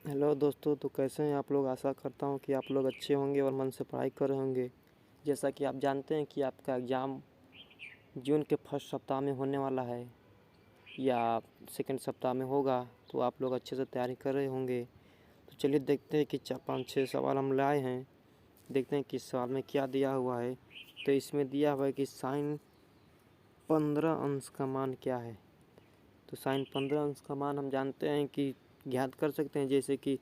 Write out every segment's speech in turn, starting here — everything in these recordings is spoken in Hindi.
हेलो दोस्तों, तो कैसे हैं आप लोग। आशा करता हूं कि आप लोग अच्छे होंगे और मन से पढ़ाई कर रहे होंगे। जैसा कि आप जानते हैं कि आपका एग्ज़ाम जून के फर्स्ट सप्ताह में होने वाला है या सेकंड सप्ताह में होगा, तो आप लोग अच्छे से तैयारी कर रहे होंगे। तो चलिए देखते हैं कि 4-5-6 सवाल हम लाए हैं। देखते हैं कि इस सवाल में क्या दिया हुआ है। तो इसमें दिया हुआ है कि साइन 15 अंश का मान क्या है। तो साइन 15 अंश का मान हम जानते हैं कि ज्ञात कर सकते हैं। जैसे कि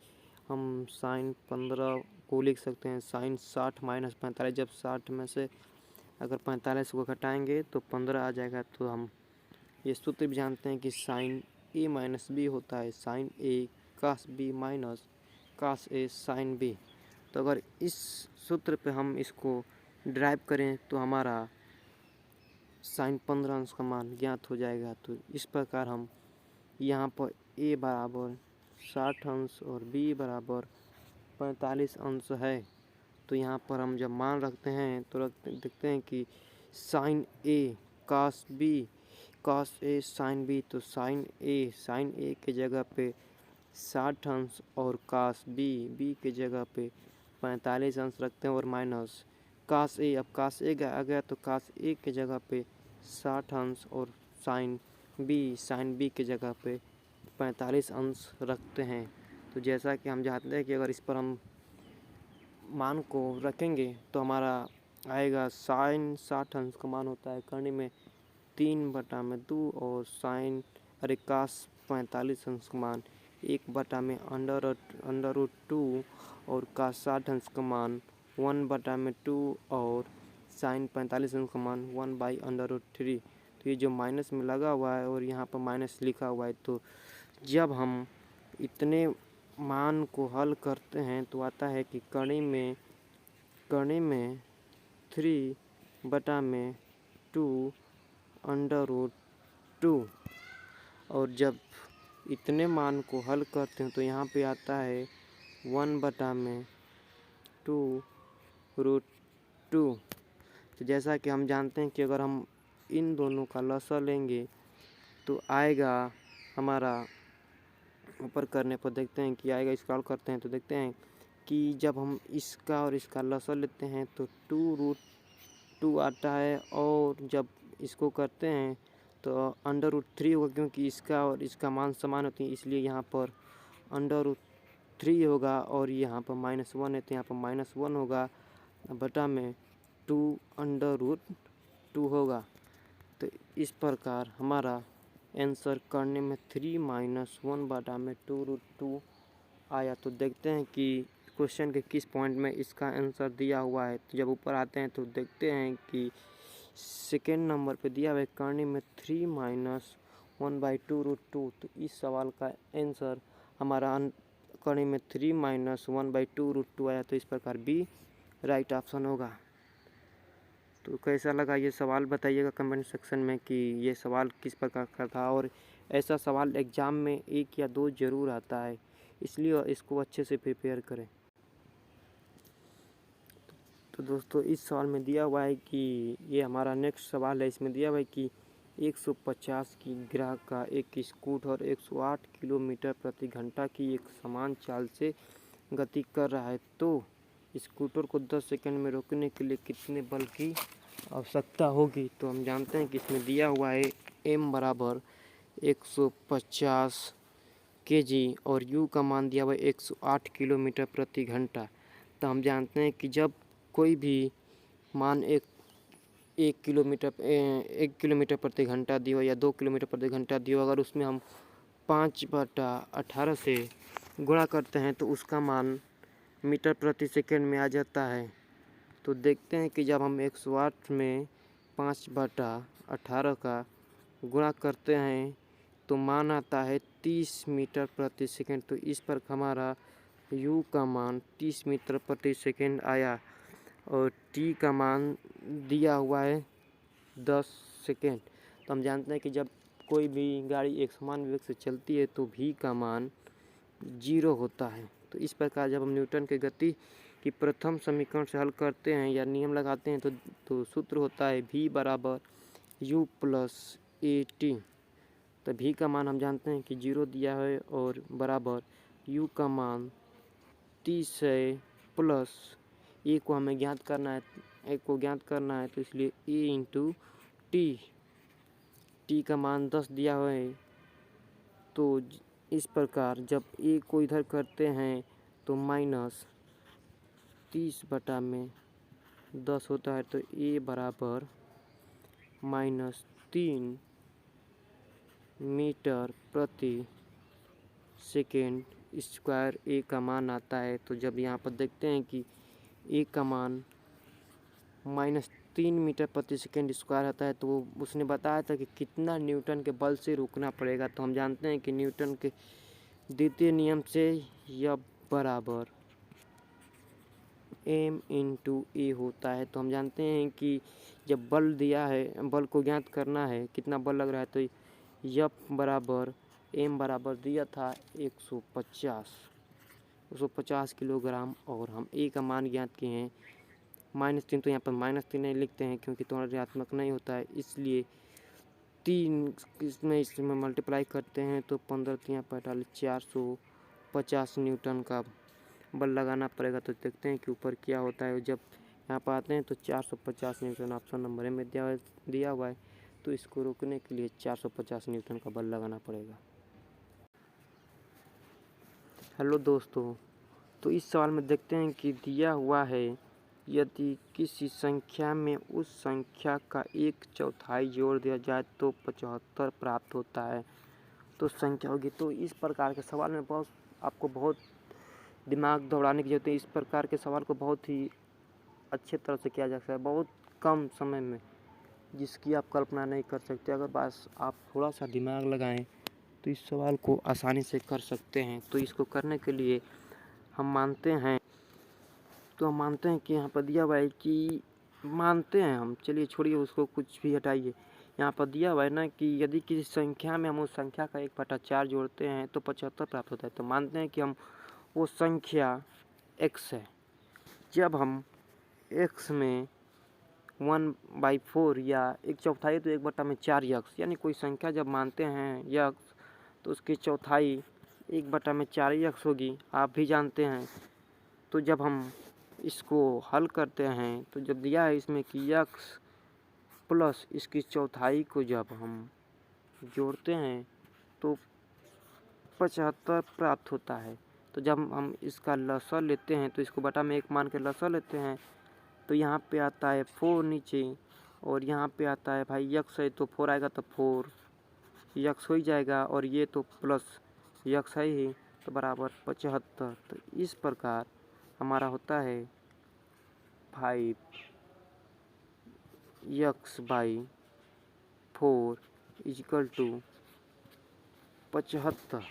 हम साइन 15 को लिख सकते हैं साइन 60 माइनस 45। जब 60 में से अगर 45 को घटाएंगे तो 15 आ जाएगा। तो हम ये सूत्र भी जानते हैं कि साइन ए माइनस बी होता है साइन ए कास बी माइनस कास ए साइन बी। तो अगर इस सूत्र पे हम इसको ड्राइव करें तो हमारा साइन 15 अंश का मान ज्ञात हो जाएगा। तो इस प्रकार हम यहाँ पर ए बराबर 60 अंश और बी बराबर 45 अंश है। तो यहाँ पर हम जब मान रखते हैं तो देखते हैं कि साइन ए कास बी कास ए साइन बी। तो साइन ए के जगह पे 60 अंश और कास बी के जगह पे 45 अंश रखते हैं और माइनस कास ए। अब कास ए आ गया तो कास ए के जगह पे 60 अंश और साइन बी के जगह पे 45 अंश रखते हैं। तो जैसा कि हम जानते हैं कि अगर इस पर हम मान को रखेंगे तो हमारा आएगा साइन 60 अंश का मान होता है करने में 3/2 और साइन कास 45 अंश का मान 1/में अंडर रूट 2 और कास 60 अंश का मान 1/2 और साइन 45 अंश का मान 1/√3। तो ये जो माइनस में लगा हुआ है और यहाँ पर माइनस लिखा हुआ है, तो जब हम इतने मान को हल करते हैं तो आता है कि कड़ी में 3/2 अंडर रूट 2। और जब इतने मान को हल करते हैं तो यहाँ पे आता है 1/2√2। तो जैसा कि हम जानते हैं कि अगर हम इन दोनों का लसा लेंगे तो आएगा हमारा ऊपर करने पर देखते हैं कि आएगा। इसका करते हैं तो देखते हैं कि जब हम इसका और इसका लसा लेते हैं तो 2√2 आता है और जब इसको करते हैं तो अंडर रूट 3 होगा, क्योंकि इसका और इसका मान समान होती है इसलिए यहाँ पर अंडर रूट 3 होगा और यहाँ पर -1 है तो यहाँ पर -1 होगा बटा में 2√2 होगा। तो इस प्रकार हमारा आंसर करने में 3 - 1/2√2 आया। तो देखते हैं कि क्वेश्चन के किस पॉइंट में इसका आंसर दिया हुआ है। तो जब ऊपर आते हैं तो देखते हैं कि सेकेंड नंबर पे दिया हुआ है करने में 3 - 1/2√2। तो इस सवाल का आंसर हमारा करने में 3 - 1/2√2 आया। तो इस प्रकार बी राइट ऑप्शन होगा। तो कैसा लगा ये सवाल बताइएगा कमेंट सेक्शन में कि ये सवाल किस प्रकार का था। और ऐसा सवाल एग्ज़ाम में 1 या 2 ज़रूर आता है, इसलिए इसको अच्छे से प्रिपेयर करें। तो दोस्तों इस सवाल में दिया हुआ है कि ये हमारा नेक्स्ट सवाल है। इसमें दिया हुआ है कि 150 की ग्राहक का एक स्कूटर 108 किलोमीटर प्रति घंटा की एक समान चाल से गति कर रहा है, तो स्कूटर को 10 सेकंड में रोकने के लिए कितने बल की आवश्यकता होगी। तो हम जानते हैं कि इसमें दिया हुआ है m बराबर 150 kg और u का मान दिया हुआ है 108 किलोमीटर प्रति घंटा। तो हम जानते हैं कि जब कोई भी मान 1 किलोमीटर प्रति घंटा दिया हो या 2 किलोमीटर प्रति घंटा दिया हो, अगर उसमें हम 5/18 से गुणा करते हैं तो उसका मान मीटर प्रति सेकंड में आ जाता है। तो देखते हैं कि जब हम 108 में 5/18 का गुणा करते हैं तो मान आता है 30 मीटर प्रति सेकंड। तो इस पर हमारा u का मान 30 मीटर प्रति सेकंड आया और t का मान दिया हुआ है 10 सेकंड। तो हम जानते हैं कि जब कोई भी गाड़ी एक समान वेग से चलती है तो v का मान 0 होता है। तो इस प्रकार जब हम न्यूटन के गति की प्रथम समीकरण से हल करते हैं या नियम लगाते हैं तो सूत्र होता है v बराबर u प्लस a t। तो v का मान हम जानते हैं कि 0 दिया है और बराबर u का मान 30 है प्लस ए को हमें ज्ञात करना है, तो इसलिए ए इंटू टी का मान 10 दिया हुआ है। तो इस प्रकार जब ए को इधर करते हैं तो -30/10 होता है, तो ए बराबर -3 मीटर प्रति सेकेंड स्क्वायर ए का मान आता है। तो जब यहाँ पर देखते हैं कि ए का मान -3 मीटर प्रति सेकेंड स्क्वायर आता है, तो उसने बताया था कि कितना न्यूटन के बल से रोकना पड़ेगा। तो हम जानते हैं कि न्यूटन के द्वितीय नियम से यह बराबर m इंटू ए होता है। तो हम जानते हैं कि जब बल दिया है, बल को ज्ञात करना है कितना बल लग रहा है, तो यह बराबर m बराबर दिया था 150 किलोग्राम, और हम ए का मान ज्ञात किए हैं -3। तो यहाँ पर -3 नहीं लिखते हैं क्योंकि तो ऋणात्मक नहीं होता है, इसलिए 3 इसमें मल्टीप्लाई करते हैं तो 15×3=45 450 न्यूटन का बल लगाना पड़ेगा। तो देखते हैं कि ऊपर क्या होता है। जब यहाँ पर आते हैं तो 450 न्यूटन ऑप्शन नंबर ए में दिया हुआ है, तो इसको रोकने के लिए 450 न्यूटन का बल लगाना पड़ेगा। हेलो दोस्तों, तो इस सवाल में देखते हैं कि दिया हुआ है यदि किसी संख्या में उस संख्या का 1/4 जोड़ दिया जाए तो 75 प्राप्त होता है, तो संख्या होगी। तो इस प्रकार के सवाल में आपको बहुत दिमाग दौड़ाने की जरूरत है। इस प्रकार के सवाल को बहुत ही अच्छे तरह से किया जा सकता है, बहुत कम समय में, जिसकी आप कल्पना नहीं कर सकते। अगर बस आप थोड़ा सा दिमाग लगाएं तो इस सवाल को आसानी से कर सकते हैं। तो इसको करने के लिए हम मानते हैं कि यहाँ पर दिया हुआ है कि चलिए छोड़िए उसको, कुछ भी हटाइए। यहाँ पर दिया हुआ है ना कि यदि किसी संख्या में हम उस संख्या का 1/4 जोड़ते हैं तो 75 प्राप्त होता है। तो मानते हैं कि हम वो संख्या x है। जब हम x में 1/4 या 1/4 तो 1/4x, यानी कोई संख्या जब मानते हैं x, तो उसकी चौथाई 1/4x होगी, आप भी जानते हैं। तो जब हम इसको हल करते हैं तो जब दिया है इसमें कि x प्लस इसकी चौथाई को जब हम जोड़ते हैं तो 75 प्राप्त होता है। तो जब हम इसका लसाअ लेते हैं तो इसको बटा में 1 मान के लसाअ लेते हैं, तो यहाँ पे आता है 4 नीचे, और यहाँ पे आता है भाई x है तो 4 आएगा, तो 4x हो ही जाएगा, और ये तो प्लस x है ही, तो बराबर 75। तो इस प्रकार हमारा होता है 5x/4 = 75।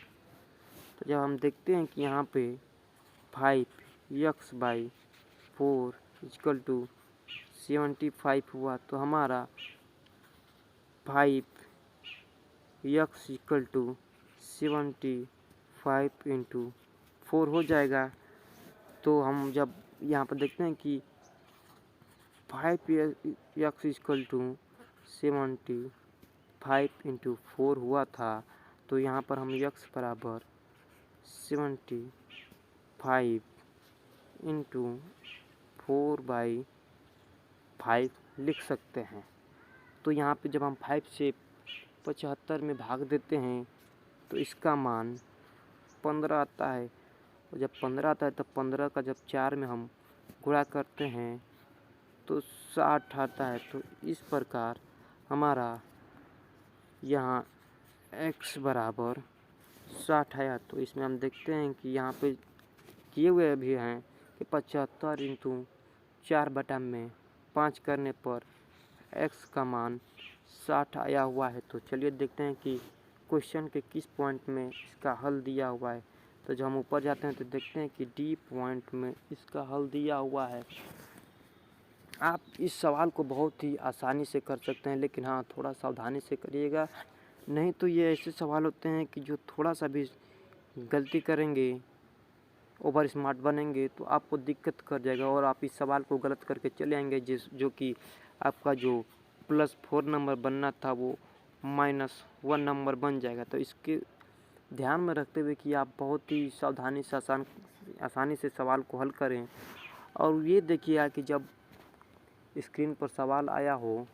तो जब हम देखते हैं कि यहाँ पे 5x/4 = 75 हुआ, तो हमारा 5x = 75 × 4 हो जाएगा। तो हम जब यहाँ पर देखते हैं कि 5x = 75 × 4 हुआ था, तो यहाँ पर हम x बराबर 75 × 4/5 लिख सकते हैं। तो यहाँ पे जब हम 5 से 75 में भाग देते हैं तो इसका मान 15 आता है, और जब 15 आता है तो 15 का जब 4 में हम गुणा करते हैं तो 60 आता है। तो इस प्रकार हमारा यहाँ x बराबर 60 आया। तो इसमें हम देखते हैं कि यहाँ पे किए हुए भी हैं कि 75 × 4/5 करने पर x का मान 60 आया हुआ है। तो चलिए देखते हैं कि क्वेश्चन के किस पॉइंट में इसका हल दिया हुआ है। तो जब हम ऊपर जाते हैं तो देखते हैं कि डी पॉइंट में इसका हल दिया हुआ है। आप इस सवाल को बहुत ही आसानी से कर सकते हैं, लेकिन हाँ थोड़ा सावधानी से करिएगा, नहीं तो ये ऐसे सवाल होते हैं कि जो थोड़ा सा भी गलती करेंगे, ओवर स्मार्ट बनेंगे, तो आपको दिक्कत कर जाएगा और आप इस सवाल को गलत करके चले आएंगे, जो कि आपका जो +4 नंबर बनना था वो -1 नंबर बन जाएगा। तो इसके ध्यान में रखते हुए कि आप बहुत ही सावधानी से आसानी से सवाल को हल करें। और ये देखिए कि जब स्क्रीन पर सवाल आया हो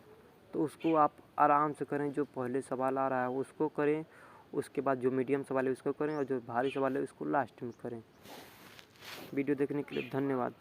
तो उसको आप आराम से करें। जो पहले सवाल आ रहा है उसको करें, उसके बाद जो मीडियम सवाल है उसको करें और जो भारी सवाल है उसको लास्ट में करें। वीडियो देखने के लिए धन्यवाद।